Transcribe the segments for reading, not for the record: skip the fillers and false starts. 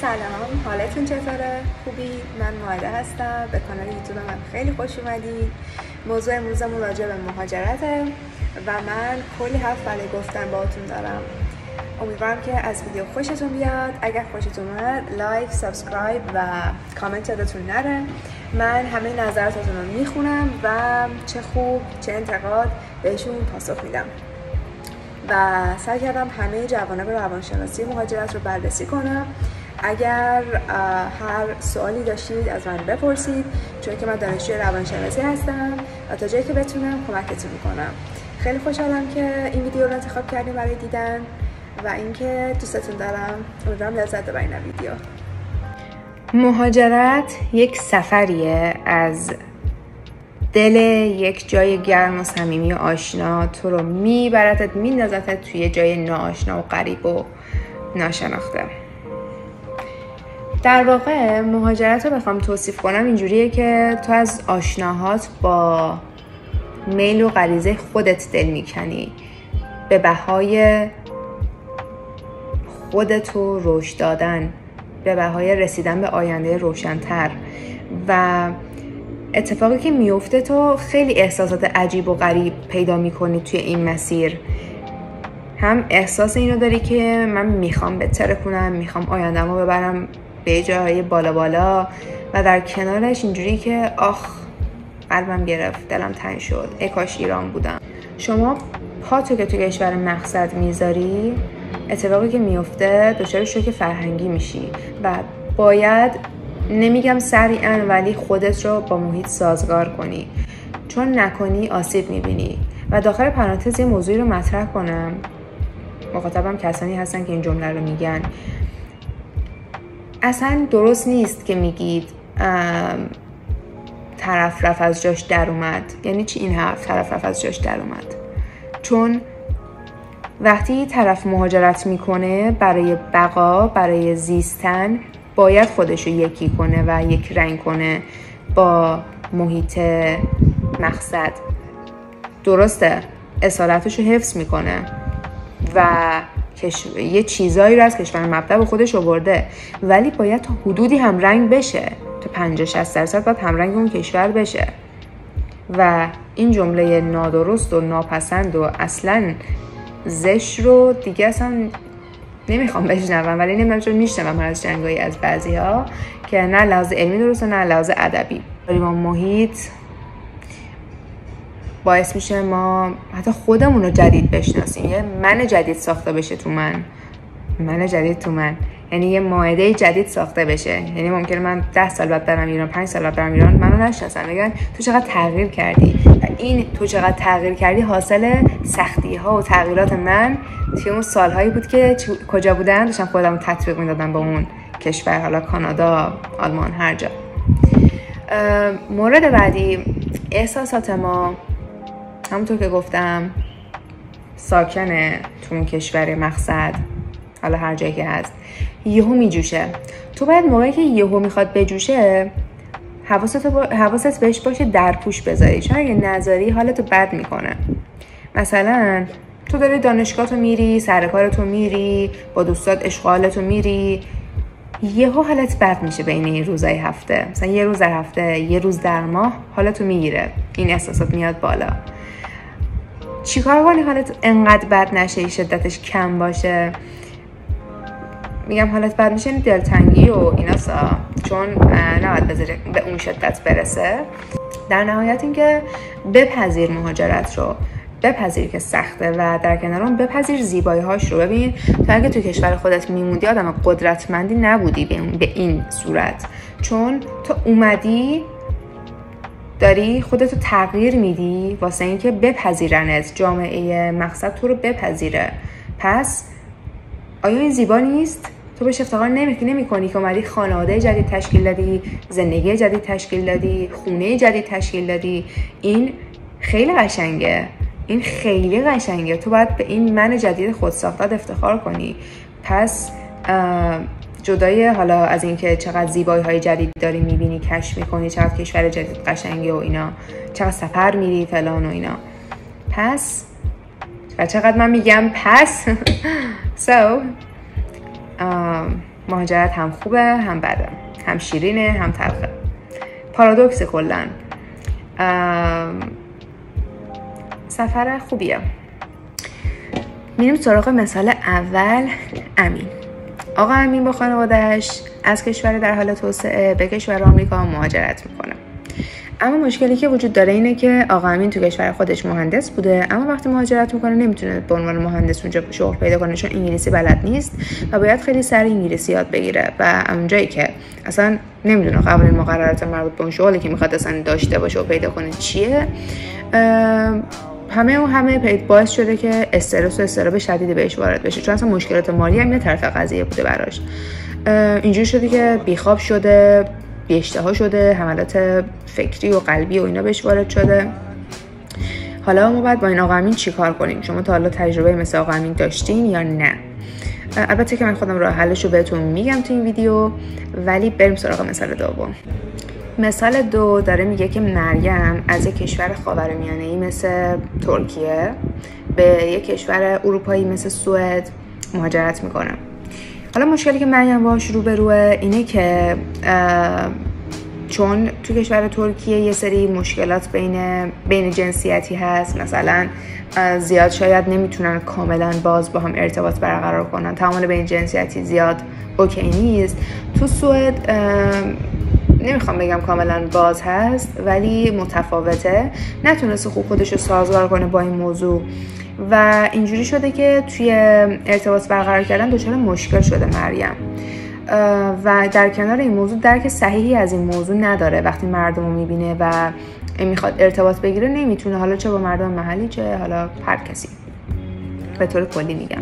سلام، حالتون چطوره؟ خوبی؟ من ماهده هستم. به کانال یوتیوب من خیلی خوش اومدید. موضوع امروزمون راجع به مهاجرته و من کلی حرف برای گفتن باهاتون دارم. امیدوارم که از ویدیو خوشتون بیاد. اگر خوشتون اومد لایک، سابسکرایب و کامنت یادتون نره. من همه نظراتتون رو میخونم و چه خوب چه انتقاد بهشون پاسخ میدم. و سعی کردم همه جوانب روانشناسی مهاجرت رو بررسی کنم. اگر هر سوالی داشتید از من بپرسید، چون که من دانشجوی روانشناسی هستم و تا جایی که بتونم کمکتون میکنم. خیلی خوشحالم که این ویدیو رو انتخاب کردیم برای دیدن و اینکه دوستتون دارم. امیدوارم لذت ببرین از ویدیو. مهاجرت یک سفریه از دل یک جای گرم و صمیمی و آشنا، تو رو میبرتت میندازتت توی جای ناآشنا و غریب و ناشناخته. در واقع مهاجرت رو بخوام توصیف کنم اینجوریه که تو از آشناهات با میل و غریزه خودت دل میکنی به بهای خودتو رشد دادن، به بهای رسیدن به آینده روشن‌تر. و اتفاقی که میفته تو خیلی احساسات عجیب و غریب پیدا میکنی توی این مسیر. هم احساس اینو داری که من میخوام بهتر کنم، میخوام آینده‌مو ببرم به جاهای بالا بالا، و در کنارش اینجوری که آخ قلبم گرفت، دلم تنگ شد، ای کاش ایران بودم. شما پاتو که تو کشور مقصد میذاری، اتفاقی که میفته دچار شوک فرهنگی میشی و باید، نمیگم سریعا، ولی خودت رو با محیط سازگار کنی، چون نکنی آسیب میبینی. و داخل پرانتز یه موضوعی رو مطرح کنم، مخاطبم کسانی هستن که این جمله رو میگن. اصلا درست نیست که میگید طرف رفت از جاش در اومد. یعنی چی این حرف طرف رفت از جاش در اومد؟ چون وقتی طرف مهاجرت میکنه برای بقا، برای زیستن، باید خودشو یکی کنه و یک رنگ کنه با محیط مقصد. درسته اصالتشو حفظ میکنه و یه چیزایی رو از کشور مبدأ به خودش آورده، ولی باید تا حدودی هم رنگ بشه، تا 50-60% باید هم رنگ اون کشور بشه. و این جمله نادرست و ناپسند و اصلا زشت رو دیگه اصلا نمیخوام بشنوم، ولی نمیدونم چون میشنوم از جنگایی از بعضی ها که نه لحاظ علمی درسته نه لحاظ ادبی. ما محیط باعث میشه ما حتی خودمون رو جدید بشناسیم، یه من جدید ساخته بشه تو من جدید تو من، یعنی یه مائده جدید ساخته بشه. یعنی ممکنه من 10 سال بعد برم ایران، 5 سال بعد برم ایران، منو نشناسن، بگن تو چقدر تغییر کردی. و این تو چقدر تغییر کردی حاصل سختی ها و تغییرات من توی اون سالهایی بود که کجا بودم داشتم خودم تطبیق میدادم با اون کشور، حالا کانادا، آلمان، هر جا. مورد بعدی، احساسات ما همونطور که گفتم ساکنه تو اون کشور مقصد، حالا هر جایی که هست، یهو میجوشه. تو باید موقعی که یهو میخواد بجوشه حواست بهش باشه، درپوش بذاری، چون اگه نذاری حالتو بد میکنه. مثلا تو داری دانشگاهتو میری، سر کارتو میری، با دوستات اشغالتو میری، یهو حالت بد میشه بین این روزای هفته، مثلا یه روز در هفته، یه روز در ماه حالتو میگیره، این احساسات میاد بالا. چیکار کنی حالت انقدر بد نشه، شدتش کم باشه؟ میگم حالت بد میشه دلتنگی و ایناسا، چون نباید بذاره به اون شدت برسه. در نهایت اینکه بپذیر مهاجرت رو، بپذیر که سخته و در کنار اون بپذیر زیبایی هاش رو. ببین تو اگه تو کشور خودت میموندی آدم قدرتمندی نبودی به این صورت، چون تو اومدی داری خودتو تغییر میدی واسه اینکه بپذیرنت، جامعه مقصد تو رو بپذیره. پس آیا این زیبا نیست؟ تو بهش افتخار نمی کنی که اومدی خانواده جدید تشکیل دادی، زندگی جدید تشکیل دادی، خونه جدید تشکیل دادی؟ این خیلی قشنگه، این خیلی قشنگه. تو باید به این من جدید خودساختت افتخار کنی. پس جدای حالا از اینکه چقدر زیبایی های جدید داری میبینی، کشف میکنی، چقدر کشور جدید قشنگه و اینا، چقدر سفر میری فلان و اینا، پس و چقدر من میگم پس مهاجرت هم خوبه هم بده، هم شیرینه هم تلخه. پارادوکس کلن. سفر خوبیه. میریم سراغ مثال اول. امین. آقا امین با خانواده‌اش از کشور در حال توسعه به کشور آمریکا مهاجرت میکنه. اما مشکلی که وجود داره اینه که آقا امین تو کشور خودش مهندس بوده، اما وقتی مهاجرت میکنه نمیتونه به عنوان مهندس اونجا شغل پیدا کنه، چون انگلیسی بلد نیست و باید خیلی سریع انگلیسی یاد بگیره و اونجایی که اصلا نمیدونه قوانین مقررات مربوط به اون شغلی که میخواد اصلا داشته باشه و پیدا کنه چیه، همه باعث شده که استرس و اضطراب شدیدی بهش وارد بشه، چون اصلا مشکلات مالی هم یه طرف قضیه بوده براش. اینجوری شده که بیخواب شده، بی اشتها شده، حملات فکری و قلبی و اینا بهش وارد شده. حالا ما باید با این آقا امین چی کار کنیم؟ شما تا حالا تجربه مثل آقا امین داشتین یا نه؟ البته که من خودم راه حلش رو بهتون میگم تو این ویدیو، ولی بریم سراغ مثال دوم. مثال 2 داره میگه که مریم از یک کشور خاورمیانه‌ای مثل ترکیه به یک کشور اروپایی مثل سوئد مهاجرت میکنه. حالا مشکلی که مریم باهاش روبروه اینه که چون تو کشور ترکیه یه سری مشکلات بین جنسیتی هست، مثلا زیاد شاید نمیتونن کاملا باز با هم ارتباط برقرار کنن، تعامل بین جنسیتی زیاد اوکی نیست. تو سوئد نمیخوام بگم کاملا باز هست، ولی متفاوته، نتونسته خوب خودش رو سازگار کنه با این موضوع و اینجوری شده که توی ارتباط برقرار کردن دچار مشکل شده مریم و در کنار این موضوع درک صحیحی از این موضوع نداره. وقتی مردم رو میبینه و میخواد ارتباط بگیره نمیتونه، حالا چه با مردم محلی چه حالا هر کسی، به طور کلی میگم.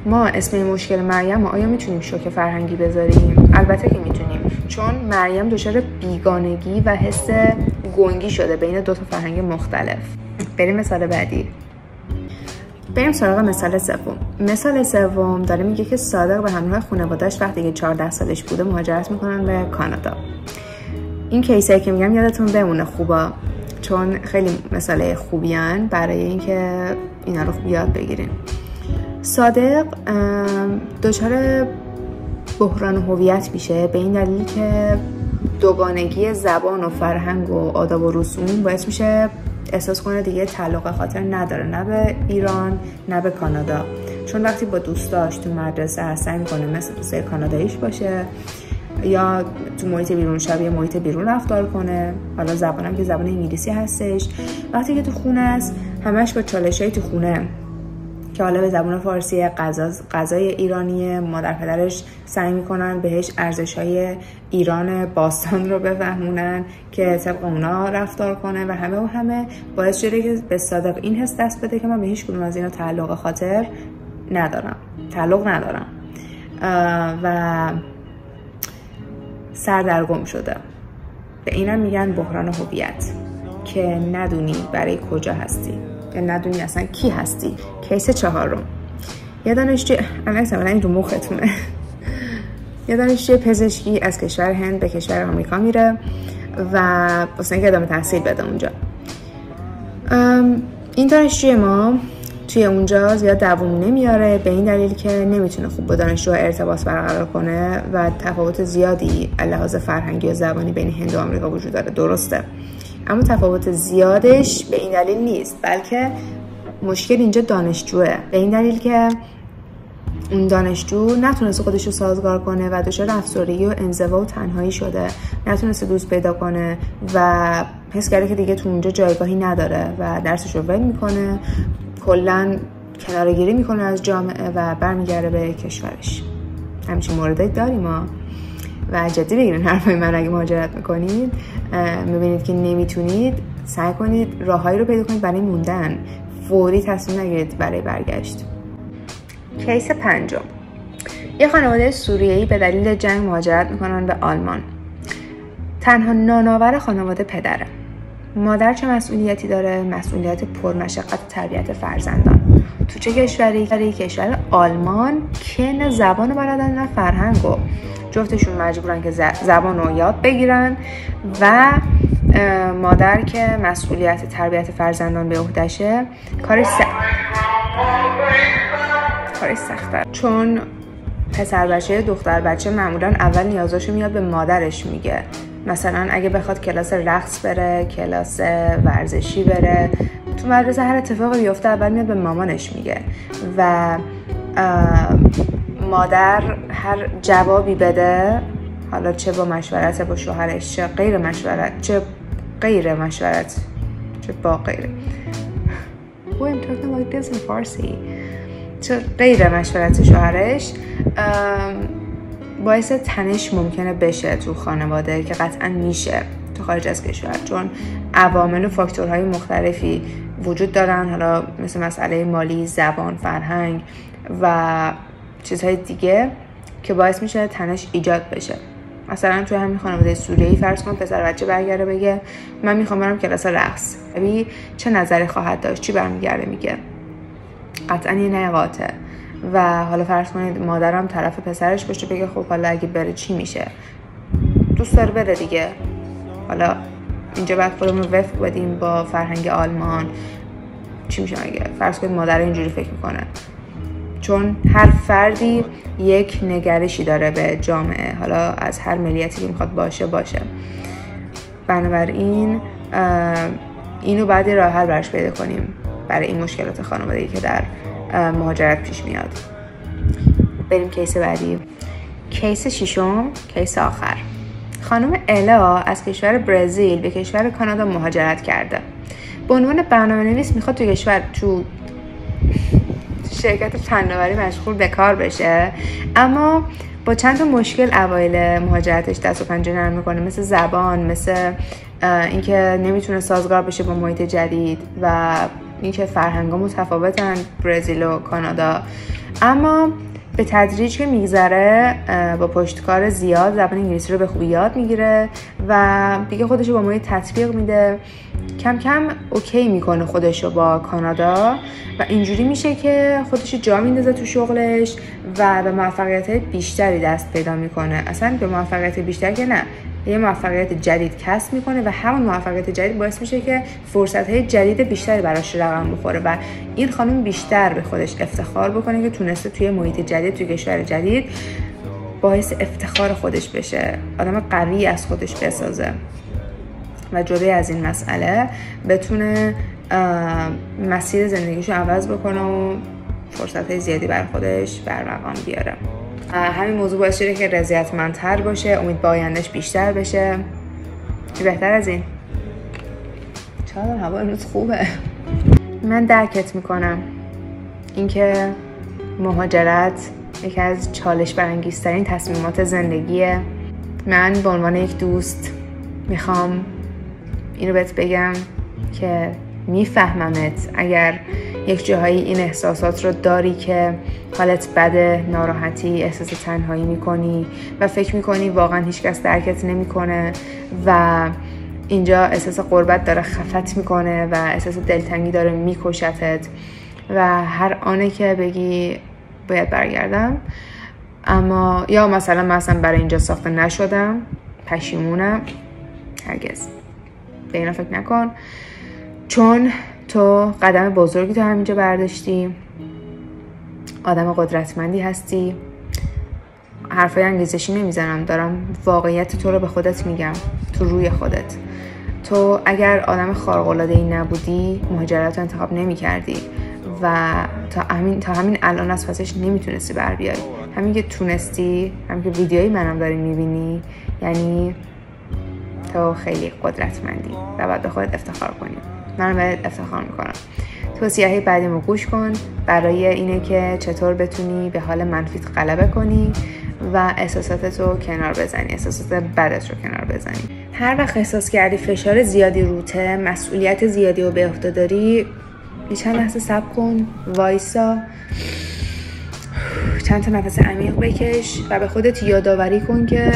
ما اسم این مشکل مریم آیا میتونیم شوک فرهنگی بذاریم؟ البته که میتونیم، چون مریم دچار بیگانگی و حس گنگی شده بین 2 تا فرهنگ مختلف. بریم مثال بعدی. بریم سراغ مثال سوم. مثال سوم داره میگه که صادق به همراه خانواده‌اش وقتی که 14 سالش بوده مهاجرت میکنن به کانادا. این کیسایی که میگم یادتون بمونه خوبا، چون خیلی مثال خوبیان برای اینکه اینا رو خوب یاد بگیرین. صادق دچار بحران هویت میشه به این دلیل که دوگانگی زبان و فرهنگ و آداب و رسوم باعث میشه احساس کنه دیگه تعلق خاطر نداره، نه به ایران نه به کانادا، چون وقتی با دوستاش تو مدرسه سعی میکنه مثل دوستای کاناداییش باشه یا تو محیط بیرون شبیه محیط بیرون رفتار کنه. حالا زبانم که زبان انگلیسی هستش، وقتی که تو خونه است همش با چالشای تو خونه که حالا به زبان فارسی غذای ایرانی مادر پدرش سعی میکنن بهش ارزش‌های ایران باستان رو بفهمونن که طبق اونا رفتار کنه و همه باعث شده که به صادق این حس دست بده که من به هیچ کدوم از اینا تعلق خاطر ندارم و سردرگم شده. به اینم میگن بحران هویت، که ندونی برای کجا هستی یا ندونی اصلا کی هستی. کیس 4. یه دانشجوی این رو مختونه یه دانشجوی پزشکی از کشور هند به کشور آمریکا میره و واسه اینکه ادامه تحصیل بده اونجا. این دانشجوی ما توی اونجا زیاد دوام نمیاره به این دلیل که نمیتونه خوب با دانشجوها ارتباط برقرار کنه و تفاوت زیادی لحاظ فرهنگی و زبانی بین هند و آمریکا وجود داره. درسته، اما تفاوت زیادش به این دلیل نیست، بلکه مشکل اینجا دانشجوه، به این دلیل که اون دانشجو نتونسته خودش رو سازگار کنه و دچار افسردگی و انزوا و تنهایی شده، نتونسته دوست پیدا کنه و حس کرده که دیگه تو اونجا جایگاهی نداره و درسش رو ول میکنه، کلا کناره‌گیری میکنه از جامعه و برمیگرده به کشورش. همچین موردی داریم ما و جدی بگیرین حرفای من. اگه مهاجرت میکنید میبینید که نمیتونید، سعی کنید راههایی رو پیدا کنید برای موندن، فوری تصمیم نگیرید برای برگشت. کیس 5. یه خانواده سوریه‌ای به دلیل جنگ مهاجرت میکنن به آلمان. تنها نانآور خانواده پدره. مادر چه مسئولیتی داره؟ مسئولیت پرمشقت تربیت فرزندان. تو چه کشوری؟ کشور آلمان که نه زبان بلدن نه فرهنگو. جفتشون مجبورن که زبان رو یاد بگیرن و مادر که مسئولیت تربیت فرزندان به عهده‌شه کارش سخته، چون پسر بچه دختر بچه معمولا اول نیازاشو میاد به مادرش میگه. مثلا اگه بخواد کلاس رقص بره، کلاس ورزشی بره، تو مدرسه هر اتفاقی بیفته اول میاد به مامانش میگه و مادر هر جوابی بده، حالا چه با مشورت با شوهرش، چه غیر مشورت، چه با غیر I'm talking like this in Farsi. چه غیر مشورت شوهرش باعث تنش ممکنه بشه تو خانواده، که قطعا میشه تو خارج از کشور، چون عوامل و فاکتورهای مختلفی وجود دارن، حالا مثل مسئله مالی، زبان، فرهنگ و چیزهای دیگه که باعث میشه تنش ایجاد بشه. مثلا توی همین خانواده سوریه‌ای فرض کن پسر بچه برگرده بگه من میخوام برم کلاس رقص، چه نظری خواهد داشت؟ چی برمیگرده میگه؟ قطعا یه نقاطه. و حالا فرض کنید مادرم طرف پسرش باشه بگه خب حالا اگه بره چی میشه؟ دوست داره بره دیگه. حالا اینجا باید خودمون رو وفق بدیم با فرهنگ آلمان. چی میشه اگه فرض کنید مادر اینجوری فکر میکنه؟ چون هر فردی یک نگرشی داره به جامعه، حالا از هر ملیتی که میخواد باشه. بنابراین اینو بعد راه حل براش پیدا کنیم برای این مشکلات خانوادگی که در مهاجرت پیش میاد. بریم کیس بعدی. کیس ششم، کیس آخر. خانم الا از کشور برزیل به کشور کانادا مهاجرت کرده. به عنوان برنامه‌نویس میخواد تو شرکت فناوری مشغول به کار بشه، اما با چند تا مشکل اوایل مهاجرتش دست و پنجه نرم میکنه، مثل زبان، مثل اینکه نمیتونه سازگار بشه با محیط جدید و اینکه فرهنگ‌ها متفاوتن برزیل و کانادا. اما به تدریج که میگذره با پشتکار زیاد زبان انگلیسی رو به خوبی یاد میگیره و دیگه خودش رو با محیط تطبیق میده، کم کم اوکی میکنه خودش رو با کانادا و اینجوری میشه که خودش جا میندازه تو شغلش و به موفقیت بیشتری دست پیدا میکنه. اصلا به موفقیت بیشتر که نه، یه موفقیت جدید کسب میکنه و همون موفقیت جدید باعث میشه که فرصت‌های جدید بیشتری براش رقم بخوره و این خانم بیشتر به خودش افتخار بکنه که تونسته توی محیط جدید، توی کشور جدید باعث افتخار خودش بشه، آدم قوی از خودش بسازه و جلوی از این مسئله بتونه مسیر زندگیشو عوض بکنه و فرصت‌های زیادی برای خودش بر مقام بیاره. همین موضوع باعث شده که رضایتمندتر باشه، امید به آیندهش بیشتر بشه. چی بهتر از این؟ چرا هوا امروز خوبه؟ من درکت میکنم اینکه مهاجرت یکی از چالش برانگیزترین تصمیمات زندگیه. من به عنوان یک دوست میخوام اینو بهت بگم که میفهممت اگر یک جاهایی این احساسات رو داری که حالت بده، ناراحتی، احساس تنهایی میکنی و فکر میکنی واقعا هیچکس درکت نمیکنه و اینجا احساس غربت داره خفت میکنه و احساس دلتنگی داره میکشتت و هر آنه که بگی باید برگردم، اما یا مثلا من اصلا برای اینجا ساخته نشدم، پشیمونم، هرگز به اینا فکر نکن، چون تو قدم بزرگی تو همینجا برداشتی، آدم قدرتمندی هستی. حرفای انگیزشی نمیزنم، دارم واقعیت تو رو به خودت میگم، تو روی خودت. تو اگر آدم خارق‌العاده‌ای نبودی مهاجرت رو انتخاب نمی‌کردی و تا همین الان از پسش نمیتونستی بر بیای. همین که تونستی، همین که ویدیوی منم داری میبینی، یعنی تو خیلی قدرتمندی و باید به خودت افتخار کنی. من بهت افتخار میکنم. توصیه‌های بعدیمو گوش کن برای اینه که چطور بتونی به حال منفیت غلبه کنی و احساساتتو کنار بزنی، احساسات بدت رو کنار بزنی. هر وقت احساس کردی فشار زیادی روته، مسئولیت زیادی رو به عهده داری، چند لحظه صبر کن، وایسا، چند تا نفس عمیق بکش و به خودت یادآوری کن که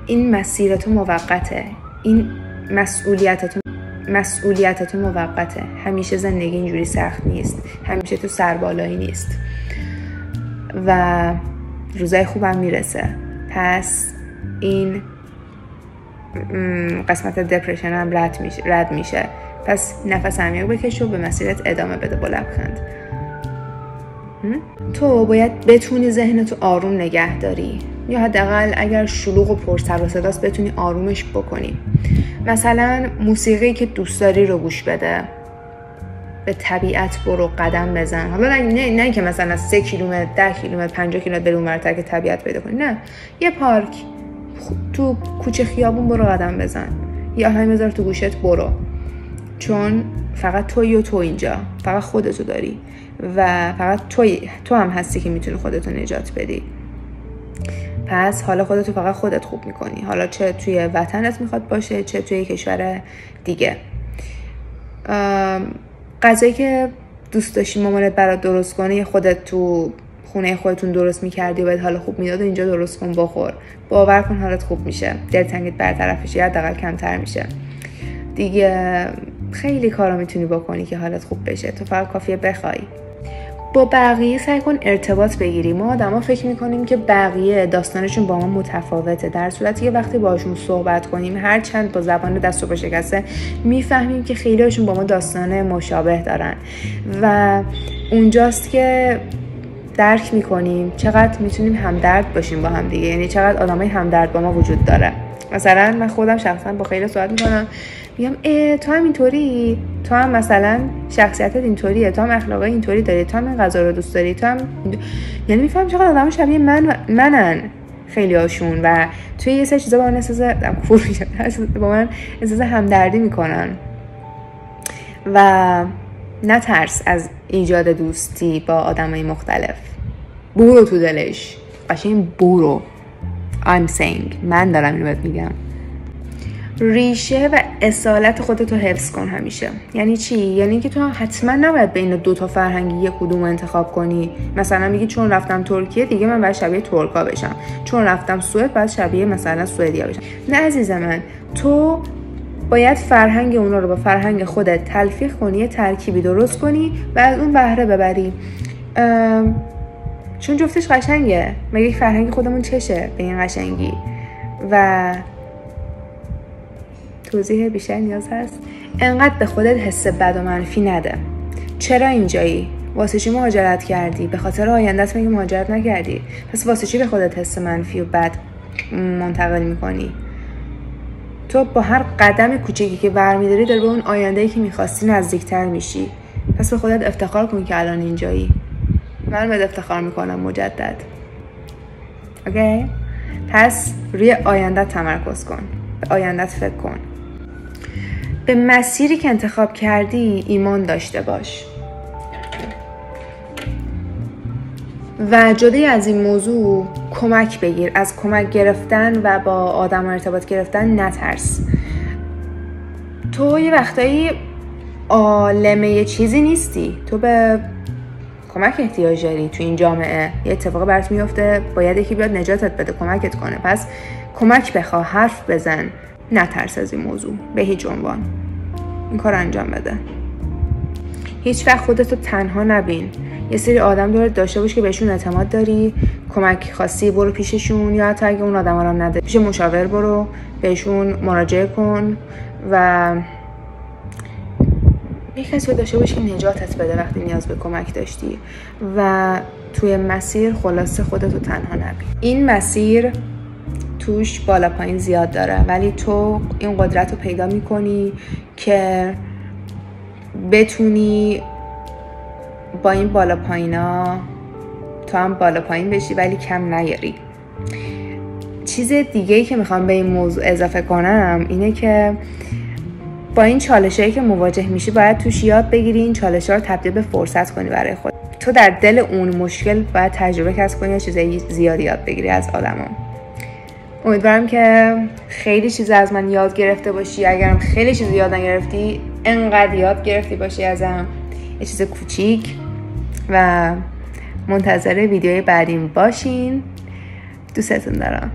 این مسیر تو موقته، این مسئولیت تو موقته. همیشه زندگی اینجوری سخت نیست، همیشه تو سربالایی نیست و روزای خوبم میرسه. پس این قسمت دپرشن هم رد میشه. پس نفس عمیق بکش و به مسیرت ادامه بده با لبخند. تو باید بتونی ذهنتو آروم نگه داری، یا حداقل اگر شلوغ و پر سر و صداست بتونی آرومش بکنی. مثلا موسیقی که دوست داری رو گوش بده، به طبیعت برو، قدم بزن. حالا نه که مثلا 3 کیلومتر 10 کیلومتر 50 کیلومتر بریم اونورتر که طبیعت پیدا کنی، نه، یه پارک تو کوچه خیابون برو قدم بزن، یا آهنگ بذار تو گوشت برو، چون فقط تویی و تو اینجا، فقط خودتو داری و فقط تو هم هستی که میتونی خودتو نجات بدی. پس حالا خودتو فقط خودت خوب میکنی، حالا چه توی وطنت میخواد باشه چه توی کشور دیگه. غذایی که دوست داشتی مامانت برات درست کنه، خودت تو خونه خودتون درست میکردی و بهت حال خوب میداد و اینجا درست کن بخور، باور کن حالت خوب میشه، دلتنگت برطرف میشه، یا حداقل کمتر میشه دیگه. خیلی کارا میتونی بکنی که حالت خوب بشه، تو فقط کافیه بخوای. با بقیه سعی کن ارتباط بگیری. ما آدما فکر میکنیم که بقیه داستانشون با ما متفاوته، در صورتی که وقتی باهاشون صحبت کنیم، هر چند با زبان دست و پا شکسته، میفهمیم که خیلی‌هاشون با ما داستان مشابه دارن و اونجاست که درک میکنیم چقدر میتونیم همدرد باشیم با هم دیگه، یعنی چقدر آدمای همدرد با ما وجود داره. مثلا من خودم شخصا با خیلی صحبت میکنم، میگم تو هم اینطوری، تو هم مثلا شخصیتت اینطوریه، تو هم اخلاقای اینطوری داری، تو هم این غذا رو دوست داری، تو هم یعنی میفهم چقدر آدم شبیه منن خیلی هاشون و توی یه سری چیزا با من احساس همدردی میکنن. و نترس از ایجاد دوستی با آدمای مختلف، برو تو دلش، قشنگ برو. I'm saying، من دارم اینو بهت میگم. ریشه و اصالت خودتو حفظ کن همیشه. یعنی چی؟ یعنی اینکه تو حتما نباید بین 2 تا فرهنگی یک کدوم انتخاب کنی. مثلا میگی چون رفتم ترکیه دیگه من باید شبیه ترکا بشم، چون رفتم سوئد باید شبیه مثلا سوئدیا بشم. نه عزیز من، تو باید فرهنگ اونا رو با فرهنگ خودت تلفیق کنی، یه ترکیبی درست کنی و از اون بهره ببری. چون جفتش قشنگه، مگه فرهنگ خودمون چشه به این قشنگی؟ و توضیح بیشتر نیاز هست؟ انقدر به خودت حس بد و منفی نده. چرا اینجایی؟ واسه چی مهاجرت کردی؟ به خاطر آینده‌ات مگه مهاجرت نکردی؟ پس واسه چی به خودت حس منفی و بد منتقل میکنی؟ تو با هر قدم کوچیکی که برمی‌داری داری به اون آینده‌ای که می‌خواستی نزدیکتر میشی. پس به خودت افتخار کن که الان اینجایی. من بهت افتخار میکنم مجدد. اوکی؟ پس روی آینده‌ت تمرکز کن، به آینده‌ت فکر کن، به مسیری که انتخاب کردی ایمان داشته باش و جدای از این موضوع کمک بگیر. از کمک گرفتن و با آدم ارتباط گرفتن نترس. تو یه وقتایی عالمه یه چیزی نیستی، تو به کمک احتیاج داری. تو این جامعه یه اتفاق برات میفته، باید یکی بیاد نجاتت بده، کمکت کنه. پس کمک بخواه، حرف بزن، نترس از این موضوع به هیچ عنوان. این کار انجام بده. هیچ وقت خودتو تنها نبین. یه سری آدم دورت داشته باش که بهشون اعتماد داری، کمک خواستی برو پیششون، یا حتی اگه اون آدما رو نده پیش مشاور برو، بهشون مراجعه کن و یک کسی داشته باش که نجاتت بده وقتی نیاز به کمک داشتی. و توی مسیر خلاصه خودتو تنها نبین. این مسیر توش بالا پایین زیاد داره، ولی تو این قدرت رو پیدا میکنی که بتونی با این بالا پایینا تو هم بالا پایین بشی ولی کم نیاری. چیز دیگه‌ای که میخوام به این موضوع اضافه کنم اینه که با این چالشایی که مواجه میشی باید توش یاد بگیری این چالش‌ها رو تبدیل به فرصت کنی برای خود. تو در دل اون مشکل باید تجربه کسب کنی، چیزای زیادی یاد بگیری از آدما. امیدوارم که خیلی چیز از من یاد گرفته باشی. اگرم خیلی چیز یاد نگرفتی، انقدر یاد گرفتی باشی ازم، یه چیز کوچیک. و منتظر ویدیوی بعدیم باشین. دوستتون دارم.